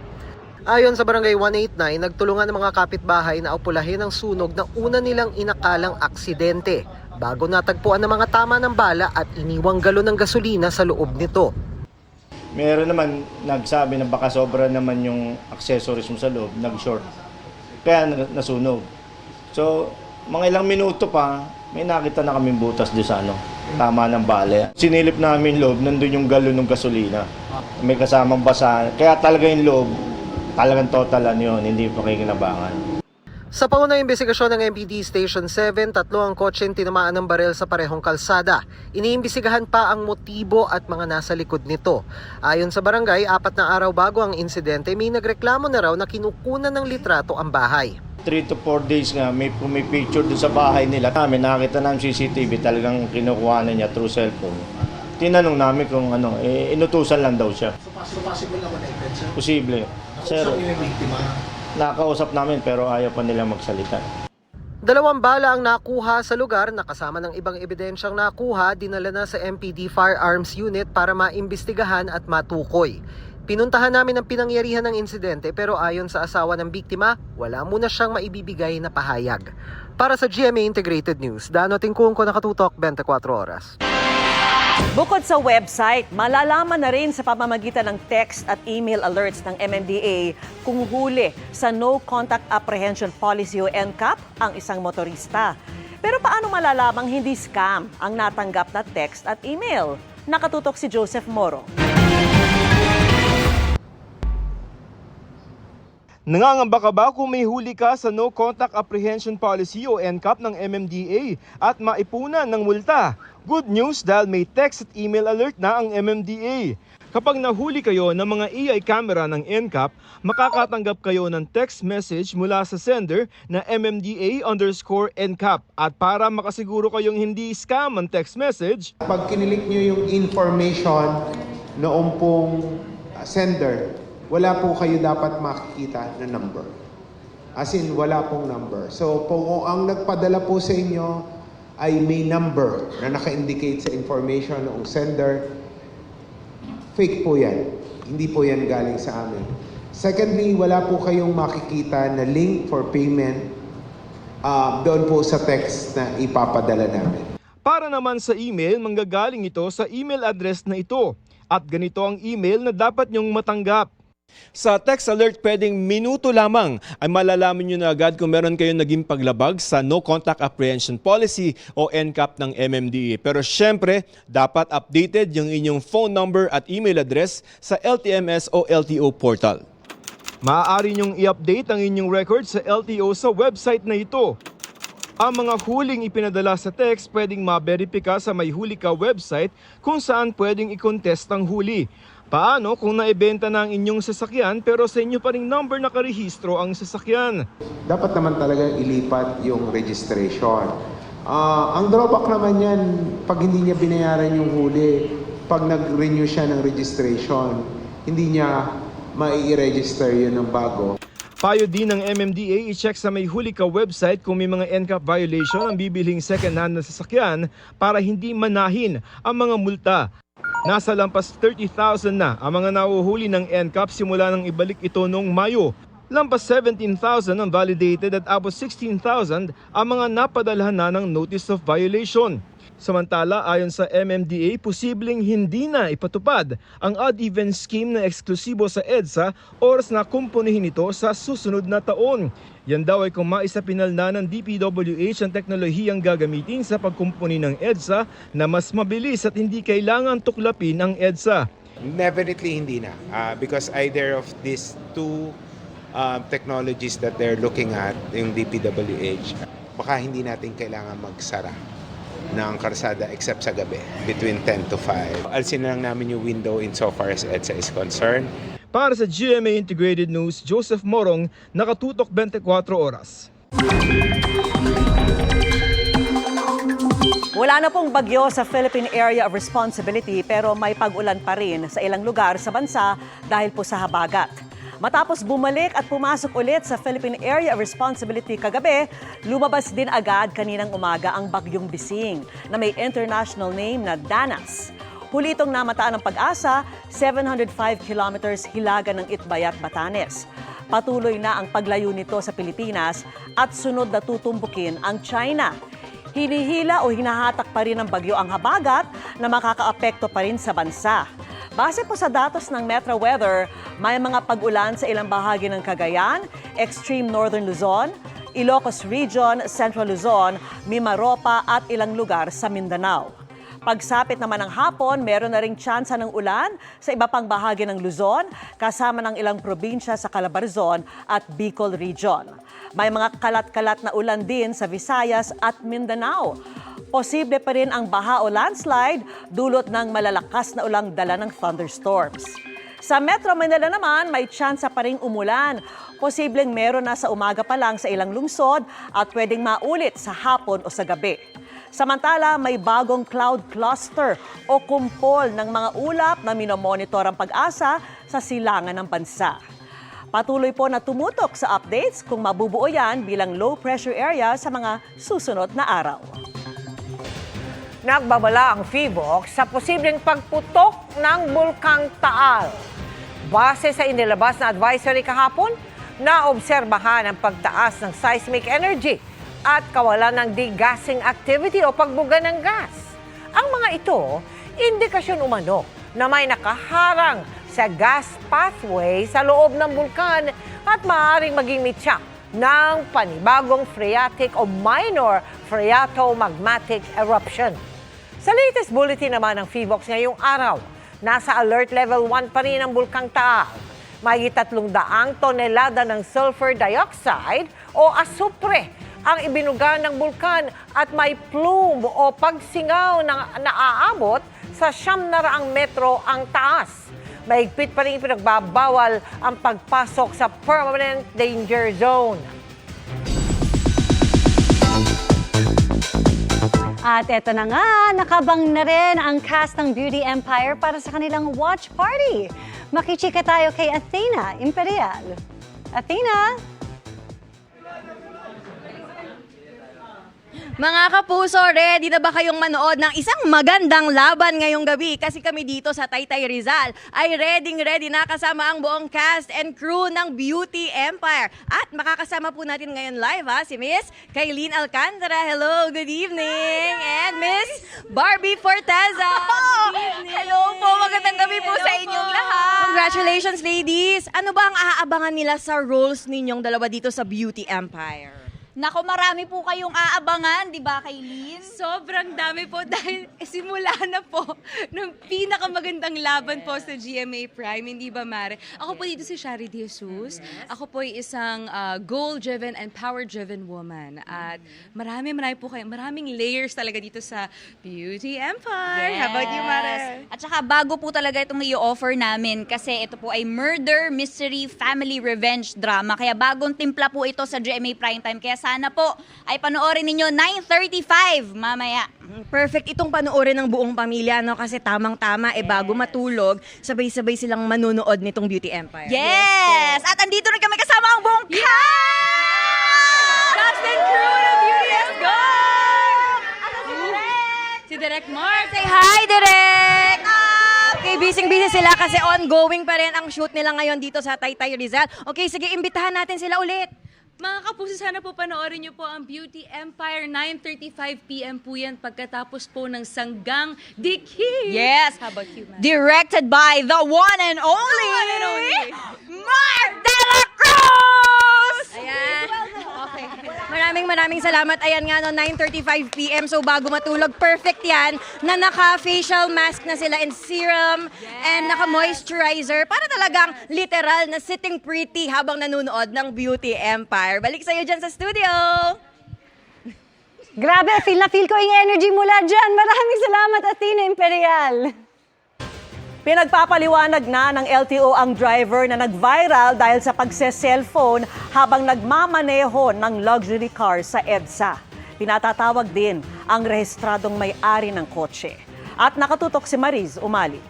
Ayon sa Barangay 189, nagtulungan ng mga kapitbahay na upulahin ang sunog na una nilang inakalang aksidente bago natagpuan ng mga tama ng bala at iniwang galon ng gasolina sa loob nito. Meron naman nagsabi na baka sobra naman yung accessories mo sa loob, nag-short. Kaya nasunog. So, mga ilang minuto pa, may nakita na kaming butas doon sa tama ng bale. Sinilip namin loob, nandun yung galon ng gasolina. May kasamang basa. Kaya talaga yung loob, talagang totalan yun, hindi pakikinabangan. Sa paunang imbestigasyon ng MPD Station 7, 3 ang kotseng tinamaan ng barel sa parehong kalsada. Iniimbestigahan pa ang motibo at mga nasa likod nito. Ayon sa barangay, 4 na araw bago ang insidente, may nagreklamo na raw na kinukunan ng litrato ang bahay. 3 to 4 days nga, may picture doon sa bahay nila. Nakita namin CCTV, talagang kinukuha na niya through cellphone. Tinanong namin kung inutusan lang daw siya. So possible naman na event, sir? Posible. Sir, so yung biktima? nakausap namin pero ayaw pa nila magsalita. 2 bala ang nakuha sa lugar na kasama ng ibang ebidensyang nakuha, dinala na sa MPD Firearms Unit para maimbestigahan at matukoy. Pinuntahan namin ang pinangyarihan ng insidente pero ayon sa asawa ng biktima, wala muna siyang maibibigay na pahayag. Para sa GMA Integrated News, Dano Tingkungko, nakatutok 24 oras. Bukod sa website, malalaman na rin sa pamamagitan ng text at email alerts ng MMDA kung huli sa No Contact Apprehension Policy o NCAP ang isang motorista. Pero paano malalamang hindi scam ang natanggap na text at email? Nakatutok si Joseph Moro. Nangangamba ka ba kung may huli ka sa No Contact Apprehension Policy o NCAP ng MMDA at maipunan ng multa? Good news dahil may text at email alert na ang MMDA. Kapag nahuli kayo ng mga AI camera ng NCAP, makakatanggap kayo ng text message mula sa sender na MMDA_NCAP. At para makasiguro kayong hindi scam ang text message, pag kinilik nyo yung information noong pong sender, wala po kayo dapat makikita na number. As in, wala pong number. So, kung ang nagpadala po sa inyo ay may number na naka-indicate sa information ng sender, fake po yan. Hindi po yan galing sa amin. Secondly, wala po kayong makikita na link for payment doon po sa text na ipapadala namin. para naman sa email, manggagaling ito sa email address na ito. At ganito ang email na dapat nyong matanggap. Sa text alert, pwedeng minuto lamang ay malalaman nyo na agad kung meron kayong naging paglabag sa No Contact Apprehension Policy o NCAP ng MMDA. Pero syempre, dapat updated yung inyong phone number at email address sa LTMS o LTO portal. Maaari nyong i-update ang inyong record sa LTO sa website na ito. Ang mga huling ipinadala sa text pwedeng ma-verify sa May Huli Ka website kung saan pwedeng i-contest ang huli. Paano kung naibenta na ang inyong sasakyan pero sa inyo pa ring number nakarehistro ang sasakyan? Dapat naman talaga ilipat yung registration. Ang drawback naman yan, pag hindi niya binayaran yung huli, pag nag-renew siya ng registration, hindi niya mai-register yun ng bago. Payo din ng MMDA, i-check sa May Huli Ka website kung may mga NCAP violation ang bibiling second-hand na sasakyan para hindi manahin ang mga multa. Nasa lampas 30,000 na ang mga nauhuli ng NCAP simula nang ibalik ito noong Mayo. Lampas 17,000 ang validated at abot 16,000 ang mga napadalhan na ng Notice of Violation. Samantala, ayon sa MMDA, posibleng hindi na ipatupad ang odd-even scheme na eksklusibo sa EDSA oras na kumpunihin ito sa susunod na taon. Yan daw ay kung maisapinal na ng DPWH ang teknolohiyang gagamitin sa pagkumpuni ng EDSA na mas mabilis at hindi kailangan tuklapin ang EDSA. Definitely hindi na because either of these two technologies that they're looking at, yung DPWH, baka hindi natin kailangan magsara ng karsada except sa gabi between 10 to 5. Alsin na lang namin yung window insofar as EDSA is concerned. Para sa GMA Integrated News, Joseph Morong, nakatutok 24 oras. Wala na pong bagyo sa Philippine Area of Responsibility pero may pag-ulan pa rin sa ilang lugar sa bansa dahil po sa habagat. Matapos bumalik at pumasok ulit sa Philippine Area of Responsibility kagabi, lumabas din agad kaninang umaga ang Bagyong Bising na may international name na Danas. Huli itong namataan ng Pag-asa, 705 kilometers hilaga ng Itbayat, Batanes. Patuloy na ang paglayo nito sa Pilipinas at sunod na tutumbukin ang China. Hinihila o hinahatak pa rin ng bagyo ang habagat na makakaapekto pa rin sa bansa. Base po sa datos ng Metro Weather, may mga pag-ulan sa ilang bahagi ng Cagayan, Extreme Northern Luzon, Ilocos Region, Central Luzon, Mimaropa at ilang lugar sa Mindanao. Pagsapit naman ng hapon, meron na ring tsansa ng ulan sa iba pang bahagi ng Luzon, kasama ng ilang probinsya sa Calabarzon at Bicol Region. May mga kalat-kalat na ulan din sa Visayas at Mindanao. Posible pa rin ang baha o landslide dulot ng malalakas na ulang dala ng thunderstorms. Sa Metro Manila naman, may tsansa pa ring umulan. Posibleng meron na sa umaga pa lang sa ilang lungsod at pwedeng maulit sa hapon o sa gabi. Samantala, may bagong cloud cluster o kumpol ng mga ulap na minomonitor ang Pag-asa sa silangan ng bansa. Patuloy po na tumutok sa updates kung mabubuo yan bilang low pressure area sa mga susunod na araw. Nagbabala ang PHIVOLCS sa posibleng pagputok ng Bulkang Taal. Base sa inilabas na advisory kahapon, naobserbahan ang pagtaas ng seismic energy at kawalan ng degassing activity o pagbuga ng gas. Ang mga ito, indikasyon umano na may nakaharang sa gas pathway sa loob ng bulkan at maaaring maging mitya ng panibagong phreatic o minor phreatomagmatic eruption. Sa latest bulletin naman ng PHIVOLCS ngayong araw, nasa alert level 1 pa rin ang Bulkang Taal. May 300 tonelada ng sulfur dioxide o asupre ang ibinuga ng bulkan at may plume o pagsingaw na naaabot sa 900 metro ang taas. Mahigpit pa rin pinagbabawal ang pagpasok sa permanent danger zone. At eto na nga, nakabang na rin ang cast ng Beauty Empire para sa kanilang watch party. Makichika tayo kay Athena Imperial. Athena? Mga kapuso, ready na ba kayong manood ng isang magandang laban ngayong gabi? Kasi kami dito sa Taytay Rizal ay ready na kasama ang buong cast and crew ng Beauty Empire. At makakasama po natin ngayon live si Miss Kaylene Alcantara. Hello, good evening. And Miss Barbie Forteza. Good evening. Hello po, magandang gabi po sa inyong lahat. Congratulations, ladies. Ano ba ang aabangan nila sa roles ninyong dalawa dito sa Beauty Empire? Nako, marami po kayong aabangan, di ba, Kaylene? Sobrang dami po dahil simula na po ng pinakamagandang laban po sa GMA Prime, hindi ba, Mare? Ako po dito si Shari De Jesus. Ako po ay isang goal-driven and power-driven woman. At maraming layers talaga dito sa Beauty Empire. Yes. How about you, Mare? At saka bago po talaga itong i-offer namin kasi ito po ay murder, mystery, family revenge drama. Kaya bagong timpla po ito sa GMA Primetime. Kaya sana po ay panoorin ninyo 9:35 mamaya. Perfect itong panoorin ng buong pamilya, no? Kasi tamang-tama, bago matulog, sabay-sabay silang manunood nitong Beauty Empire. Yes! At andito rin kami kasama ang buong Cast and crew ng Beauty Empire! Si Direk Mark. Say hi, Direk! Okay, busy-busy sila kasi ongoing pa rin ang shoot nila ngayon dito sa Taytay Rizal. Okay, sige, imbitahan natin sila ulit. Mga kapuso, sana po panoorin niyo po ang Beauty Empire. 9:35 p.m. po yan pagkatapos po ng Sanggang Dikhi. Yes! How about you, Matt? Directed by the one and only, Mark De La Cruz! Ayan. Okay. Maraming salamat. Ayan nga, no, 9:35 p.m. So bago matulog, perfect yan na naka-facial mask na sila and serum and naka-moisturizer para talagang literal na sitting pretty habang nanonood ng Beauty Empire. Balik sa'yo dyan sa studio! Grabe, feel na feel ko yung energy mula dyan. Maraming salamat, Athena Imperial. Pinagpapaliwanag na ng LTO ang driver na nag-viral dahil sa pagse-cellphone habang nagmamaneho ng luxury car sa EDSA. Pinatatawag din ang rehistradong may-ari ng kotse. At nakatutok si Mariz Umali.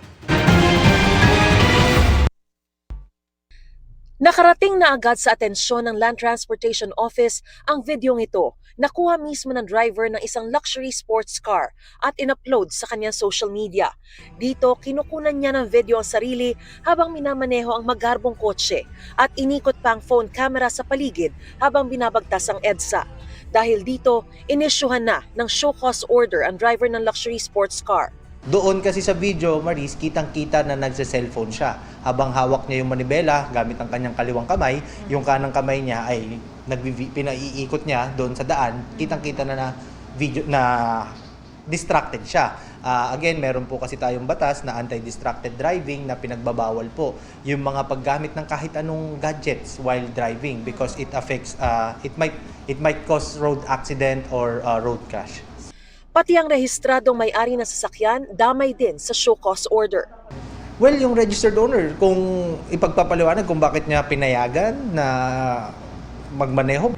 Nakarating na agad sa atensyon ng Land Transportation Office ang videong ito. Nakuha mismo ng driver ng isang luxury sports car at in-upload sa kanyang social media. Dito, kinukunan niya ng video ang sarili habang minamaneho ang magarbong kotse at inikot pa ang phone camera sa paligid habang binabagtas ang EDSA. Dahil dito, inisyuhan na ng show cause order ang driver ng luxury sports car. Doon kasi sa video, Maris, kitang-kita na nagse-cellphone siya. Habang hawak niya yung manibela gamit ang kanyang kaliwang kamay, yung kanang kamay niya ay pinaiikot niya doon sa daan. Kitang-kita na video na distracted siya. Again, meron po kasi tayong batas na anti-distracted driving na pinagbabawal po yung mga paggamit ng kahit anong gadgets while driving because it affects it might cause road accident or road crash. Pati ang rehistradong may-ari ng sasakyan, damay din sa show cause order. Well, yung registered owner, kung ipagpapaliwanag kung bakit niya pinayagan na magmaneho.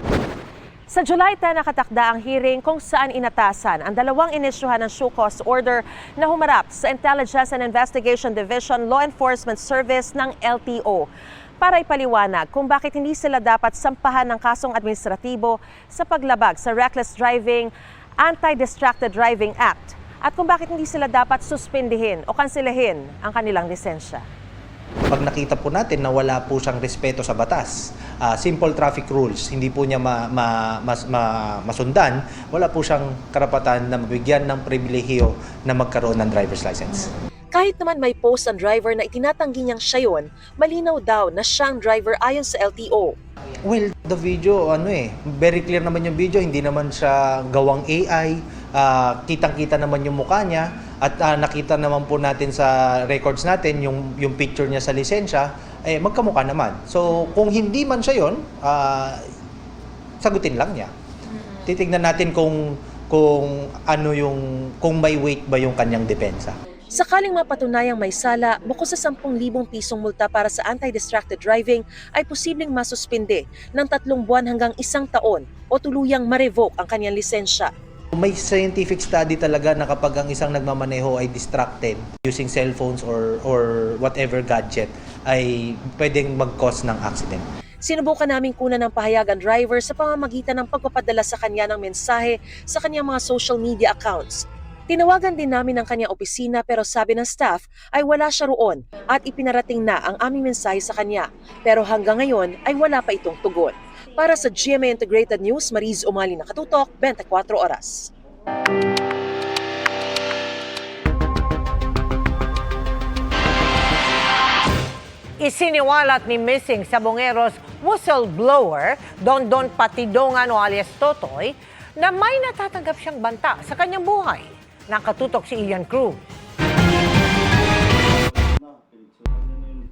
Sa July 10 nakatakda ang hearing kung saan inatasan ang dalawang inisyuhan ng show cause order na humarap sa Intelligence and Investigation Division Law Enforcement Service ng LTO. para ipaliwanag kung bakit hindi sila dapat sampahan ng kasong administratibo sa paglabag sa Reckless Driving Anti-Distracted Driving Act at kung bakit hindi sila dapat suspindihin o kansilahin ang kanilang lisensya. Pag nakita po natin na wala po siyang respeto sa batas, simple traffic rules, hindi po niya masundan, wala po siyang karapatan na mabigyan ng pribilehiyo na magkaroon ng driver's license. Kahit naman may post ang driver na itinatanggi niyang siya yun, malinaw daw na siyang driver ayon sa LTO. Well, the video, very clear naman yung video, hindi naman siya gawang AI, kitang-kita naman yung mukha niya, at nakita naman po natin sa records natin yung picture niya sa lisensya, magkamukha naman. So, kung hindi man siya yun, sagutin lang niya. Titignan natin kung may weight ba yung kanyang depensa. Sakaling mapatunayang may sala, bukod sa 10,000 pisong multa para sa anti-distracted driving, ay posibleng masuspinde ng 3 buwan hanggang 1 taon o tuluyang ma-revoke ang kanyang lisensya. May scientific study talaga na kapag ang isang nagmamaneho ay distracted using cellphones or whatever gadget, ay pwedeng mag-cause ng accident. Sinubukan naming kunan ng pahayag ang driver sa pamamagitan ng pagpapadala sa kanya ng mensahe sa kanyang mga social media accounts. Tinawagan din namin ang kanyang opisina pero sabi ng staff ay wala siya roon at ipinarating na ang aming mensahe sa kanya. Pero hanggang ngayon ay wala pa itong tugon. Para sa GMA Integrated News, Mariz Umali, Nakatutok, 24 Oras. Isiniwalat ni missing Sabongeros whistleblower Dondon Patidongan o alias Totoy na may natatanggap siyang banta sa kanyang buhay. Nakatutok si Ian Cruz.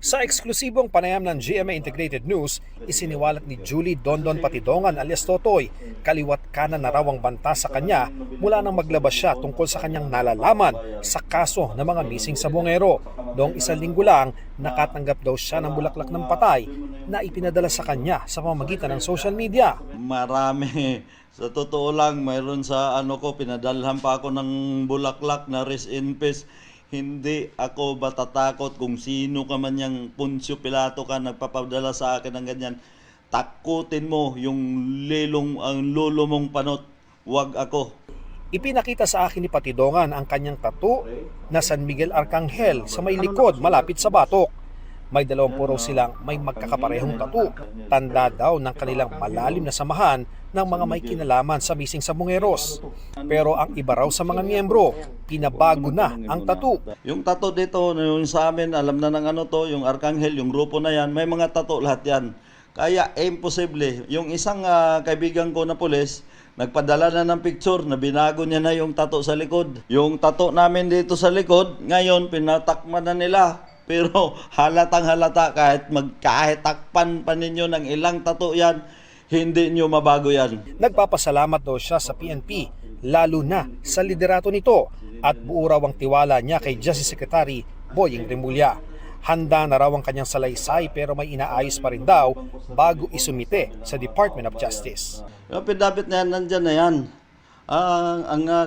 Sa eksklusibong panayam ng GMA Integrated News, isiniwalat ni Julie Dondon Patidongan alias Totoy, kaliwat kanan na raw ang banta sa kanya mula nang maglabas siya tungkol sa kanyang nalalaman sa kaso ng mga missing Sabongero. Noong 1 linggo lang, nakatanggap daw siya ng bulaklak ng patay na ipinadala sa kanya sa pamamagitan ng social media. Marami. Sa totoo lang, mayroon sa pinadalhan pa ako ng bulaklak na rest in peace. Hindi ako matatakot kung sino ka man yung Poncio Pilato ka nagpapadala sa akin ng ganyan. Takutin mo yung ang lolo mong panot. Huwag ako. Ipinakita sa akin ni Patidongan ang kanyang tattoo na San Miguel Arcangel sa may likod malapit sa batok. May 20 raw silang may magkakaparehong tattoo. Tanda daw ng kanilang malalim na samahan ng mga may kinalaman sa missing Sabongeros. Pero ang iba raw sa mga miyembro, pinabago na ang tattoo. Yung tattoo dito, yung sa amin, alam na ng yung Arcangel, yung grupo na yan, may mga tattoo lahat yan. Kaya imposible. Yung isang kaibigan ko na pulis, nagpadala na ng picture na binago niya na yung tattoo sa likod. Yung tattoo namin dito sa likod, ngayon pinatakman na nila. Pero halatang halata kahit magkahitakpan pa ninyo ng ilang tattoo yan, hindi nyo mabago yan. Nagpapasalamat daw siya sa PNP, lalo na sa liderato nito at buo raw ang tiwala niya kay Justice Secretary Boying Remulla. Handa na raw ang kanyang salaysay pero may inaayos pa rin daw bago isumite sa Department of Justice. Yung pidabit na yan, nandyan na yan.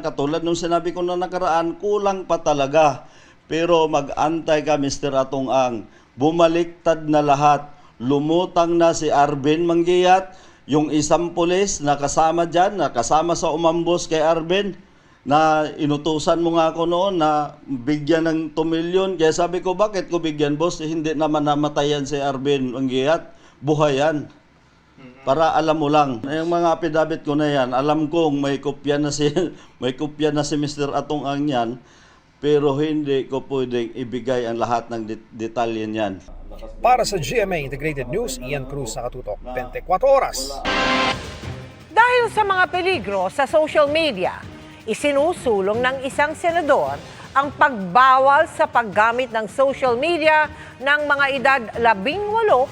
Katulad nung sinabi ko na nakaraan, kulang pa talaga. Pero mag-antay ka, Mr. Atong Ang. Bumaliktad na lahat. Lumutang na si Arvin Manggiyat, yung isang pulis na kasama dyan, na kasama sa umambos kay Arvin, na inutusan mo nga ako noon na bigyan ng 2 million. Kaya sabi ko, bakit ko bigyan, boss? Hindi naman namatayan si Arvin Manggiyat. Buhay yan. Para alam mo lang, yung mga apidabit ko na yan, alam kong may kopya na si Mr. Atong Ang yan, pero hindi ko pwedeng ibigay ang lahat ng detalye niyan. Para sa GMA Integrated News, Ian Cruz, Nakatutok, 24 Oras. Dahil sa mga peligro sa social media, isinusulong ng isang senador ang pagbawal sa paggamit ng social media ng mga edad 18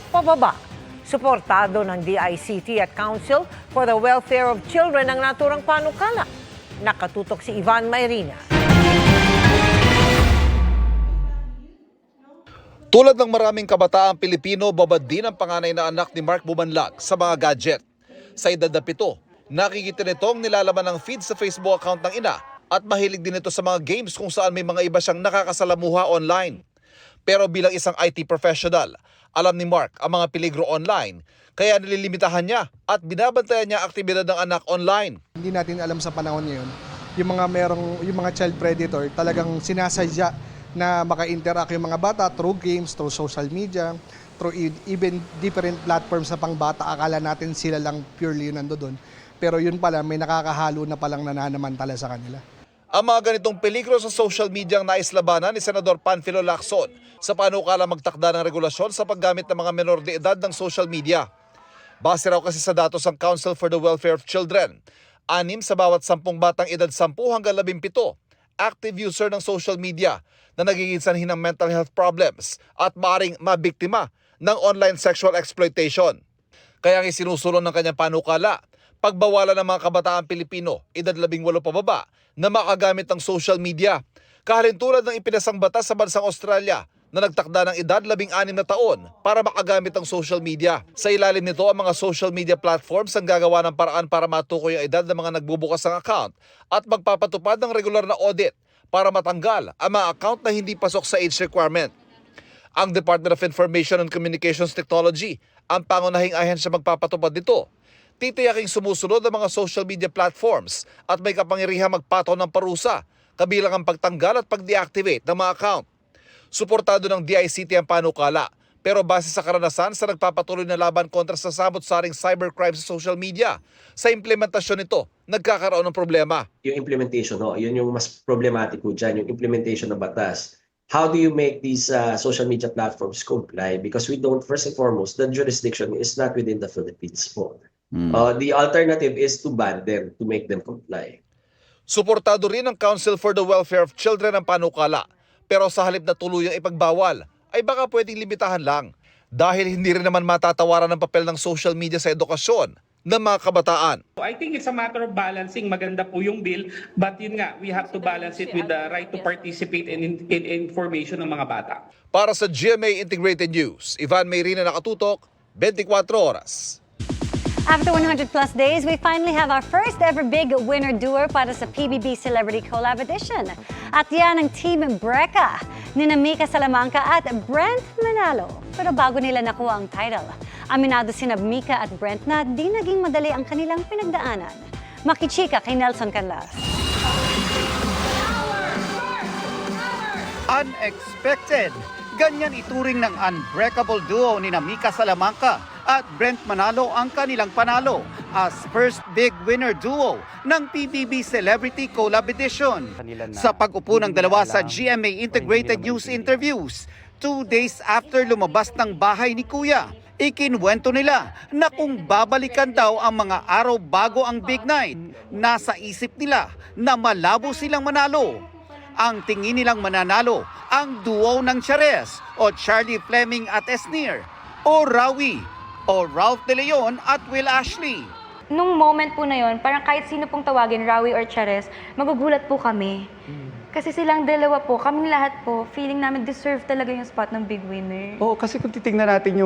pababa. Suportado ng DICT at Council for the Welfare of Children ang naturang panukala. Nakatutok si Ivan Mayrina. Tulad ng maraming kabataang Pilipino, babad din ang panganay na anak ni Mark Bumanlag sa mga gadget. Sa edad na 7, nakikita nitong nilalaman ng feed sa Facebook account ng ina at mahilig din ito sa mga games kung saan may mga iba siyang nakakasalamuha online. Pero bilang isang IT professional, Alam ni Mark ang mga peligro online, kaya nililimitahan niya at binabantayan niya ang aktibidad ng anak online. Hindi natin alam sa panahon ngayon, yung mga child predator talagang sinasadya na maka-interact yung mga bata through games, through social media, through even different platforms na pang bata. Akala natin sila lang purely yun nandoon. Pero yun pala, may nakakahalo na palang nananamantala sa kanila. Ang mga ganitong peligro sa social media ang naislabanan ni Senador Panfilo Lacson sa panukala magtakda ng regulasyon sa paggamit ng mga menor de edad ng social media. Base raw kasi sa datos ng Council for the Welfare of Children, 6 sa bawat 10 batang edad 10 hanggang 17 active user ng social media na nagiging sanhi ng mental health problems at maaaring mabiktima ng online sexual exploitation. Kaya ang isinusulong ng kanyang panukala, pagbawalan ng mga kabataang Pilipino, edad 18 pababa, na makagamit ng social media. Kahalintulad ng ipinasang batas sa bansang Australia na nagtakda ng edad 16 na taon para makagamit ng social media. Sa ilalim nito, ang mga social media platforms ang gagawa ng paraan para matukoy ang edad ng mga nagbubukas ng account at magpapatupad ng regular na audit para matanggal ang mga account na hindi pasok sa age requirement. Ang Department of Information and Communications Technology ang pangunahing ahensya magpapatupad nito. Titiyaking sumusunod ang mga social media platforms at may kapangyarihang magpataw ng parusa, kabilang ang pagtanggal at pag-deactivate ng mga account. Suportado ng DICT ang panukala, pero base sa karanasan sa nagpapatuloy na laban kontra sa samot-saring cybercrime sa social media, sa implementasyon nito, nagkakaroon ng problema. Yung implementation, yun yung mas problematic po dyan, yung implementation ng batas. How do you make these social media platforms comply? Because we don't, first and foremost, the jurisdiction is not within the Philippines po. The alternative is to ban them, to make them comply. Suportado rin ng Council for the Welfare of Children ang panukala, pero sa halip na tuluyang ipagbawal, ay baka pwedeng limitahan lang dahil hindi rin naman matatawaran ng papel ng social media sa edukasyon ng mga kabataan. I think it's a matter of balancing. Maganda po yung bill, but yun nga, we have to balance it with the right to participate in information ng mga bata. Para sa GMA Integrated News, Ivan Mayrina, nakatutok, 24 oras. After 100 plus days, we finally have our first ever big winner doer para sa PBB Celebrity Collab Edition. At yan ang Team Brecca, ni Mika Salamanca at Brent Manalo. Pero bago nila nakuha ang title, aminado sina Mika at Brent na di naging madali ang kanilang pinagdaanan. Makichika kay Nelson Canlas. Unexpected! Ganyan ituring ng unbreakable duo ni Mika Salamanca at Brent Manalo ang kanilang panalo as first big winner duo ng PBB Celebrity Collab Edition. Sa pag-upo ng dalawa sa GMA Integrated News interviews, 2 days after lumabas ng bahay ni Kuya, ikinwento nila na kung babalikan daw ang mga araw bago ang big night, nasa isip nila na malabo silang manalo. Ang tingin nilang mananalo ang duo ng Chares o Charlie Fleming at Esnir o Rawi o Ralph De Leon at Will Ashley. Nung moment po na yon, parang kahit sino pong tawagin, Rawi or Chares, magugulat po kami. Kasi silang dalawa po, kaming lahat po, feeling namin deserve talaga yung spot ng big winner. Oo, kasi kung titingnan natin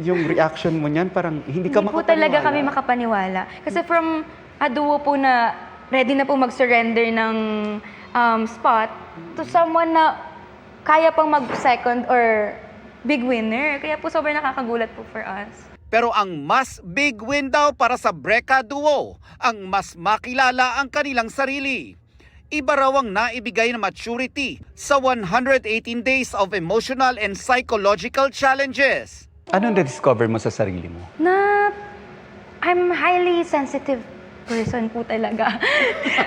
yung reaction mo niyan, parang hindi ka Hindi po talaga kami makapaniwala. Kasi from a duo po na ready na po mag-surrender ng spot to someone na kaya pang mag-second or big winner. Kaya po sobrang nakakagulat po for us. Pero ang mas big win daw para sa Brecca duo, ang mas makilala ang kanilang sarili. Iba raw ang naibigay na maturity sa 118 days of emotional and psychological challenges. Ano na-discover mo sa sarili mo? Na I'm highly sensitive person po talaga.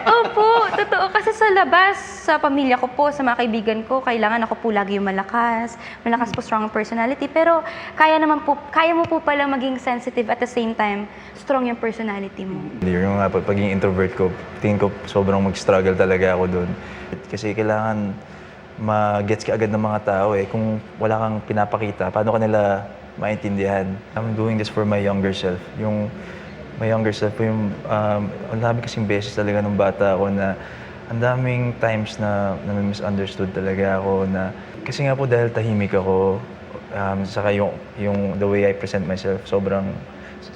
Opo, totoo. Kasi sa labas, sa pamilya ko po, sa mga kaibigan ko, kailangan ako po lagi yung malakas. Malakas po, strong personality. Pero kaya mo po pala maging sensitive at the same time, strong yung personality mo. Yung nga po, pagiging introvert ko, tingin ko sobrang mag-struggle talaga ako doon. Kasi kailangan ma-gets ka agad ng mga tao eh. Kung wala kang pinapakita, paano ka nila maintindihan? I'm doing this for my younger self. My younger self po yung, ang dami kasing beses talaga nung bata ako na ang daming times na misunderstood talaga ako na kasi nga po dahil tahimik ako, saka yung the way I present myself, sobrang,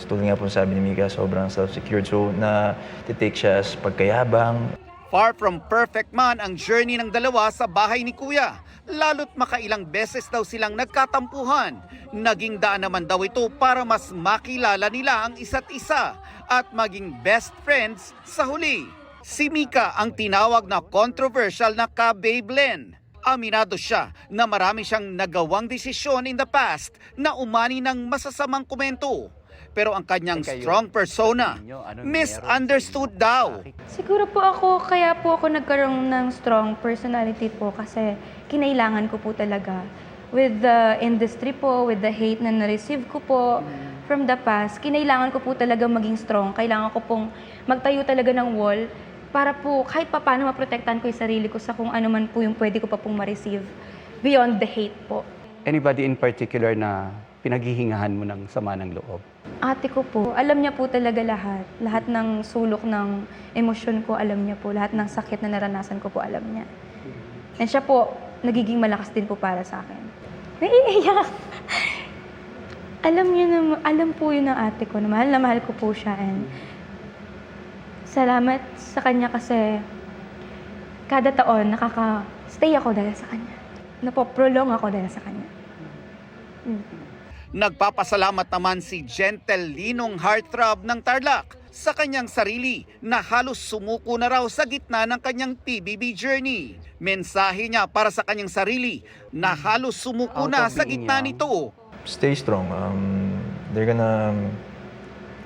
tulad nga po sabi ni Mika, sobrang self-secured. So na-take siya as pagkayabang. Far from perfect man ang journey ng dalawa sa bahay ni Kuya. Lalo't makailang beses daw silang nagkatampuhan. Naging daan naman daw ito para mas makilala nila ang isa't isa at maging best friends sa huli. Si Mika ang tinawag na controversial na ka-Bablen. Aminado siya na marami siyang nagawang desisyon in the past na umani ng masasamang komento. Pero ang kanyang strong persona, misunderstood daw. Siguro po kaya po ako nagkaroon ng strong personality po kasi kinailangan ko po talaga. With the industry po, with the hate na na-receive ko po from the past, kinailangan ko po talaga maging strong. Kailangan ko pong magtayo talaga ng wall para po kahit paano maprotektahan ko yung sarili ko sa kung ano man po yung pwede ko pa pong ma-receive beyond the hate po. Anybody in particular na pinaghihingahan mo ng sama ng loob? Ate ko po, alam niya po talaga lahat. Lahat ng sulok ng emosyon ko, alam niya po. Lahat ng sakit na naranasan ko po, alam niya. And siya po, nagiging malakas din po para sa akin. Naiiyak! Alam po yun ng ate ko na mahal ko po siya. And salamat sa kanya kasi kada taon nakaka-stay ako dahil sa kanya. Napoprolong ako dahil sa kanya. Nagpapasalamat naman si Gentle Linong Heartthrob ng Tarlac sa kanyang sarili na halos sumuko na raw sa gitna ng kanyang PBB journey. Mensahe niya para sa kanyang sarili na halos sumuko na sa gitna nito. Stay strong. They're gonna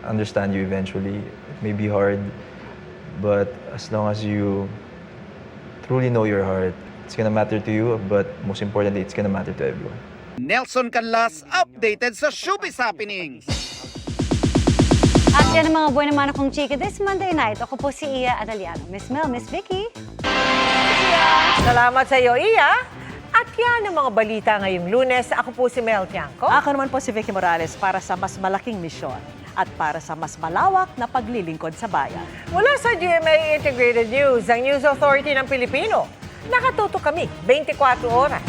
understand you eventually. It may be hard, but as long as you truly know your heart, it's gonna matter to you, but most importantly, it's gonna matter to everyone. Nelson Canlas, updated sa Showbiz Happenings. At yan ang mga buwan naman akong chika this Monday night. Ako po si Iya Adaliano. Miss Mel, Miss Vicky. Salamat sa iyo, Iya. At yan ang mga balita ngayong Lunes. Ako po si Mel Tiangco. Ako naman po si Vicky Morales para sa mas malaking misyon at para sa mas malawak na paglilingkod sa bayan. Mula sa GMA Integrated News, ang News Authority ng Pilipino. Nakatuto kami 24 oras.